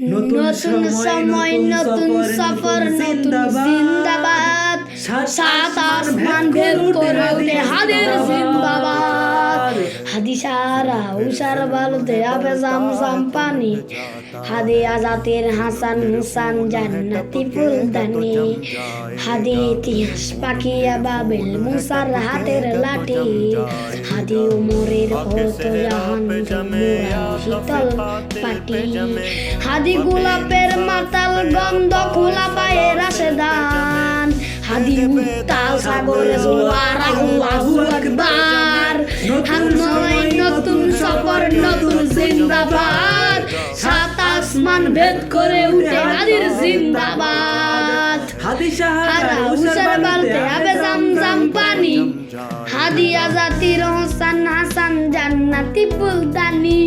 নতুন সময় নতুন সফর নতুন জিন্দাবাদ সাত আসমান ভেদ করে ওঠে হাদির জিন্দাবাদ হাদি সারা উষার বালুতে আবে জামজাম পানি হাদি আজাতের হাসান হুসান জান্নাতি ফুলদানি হাদি ইতিহাস পাকিয়া বাবেল মুসার হাতের লাঠি হাদি উমরের হতো জাহান শীতল পাটি হাদি গোলাপের মাতাল গন্ধ খোলা পায়ে রাশেদান হাদি উত্তাল সাগরে জোয়ার আল্লাহু আকবার হামনায় নতুন সফর নতুন জিন্দাবাদ সাত আসমান ভেদ করে উঠে হাদির জিন্দাবাদ হাদি সাহারা উষার বালতে আবে জামজাম পানি হাদি আজাতির হোসেন হাসান জান্নাতি ফুলদানি।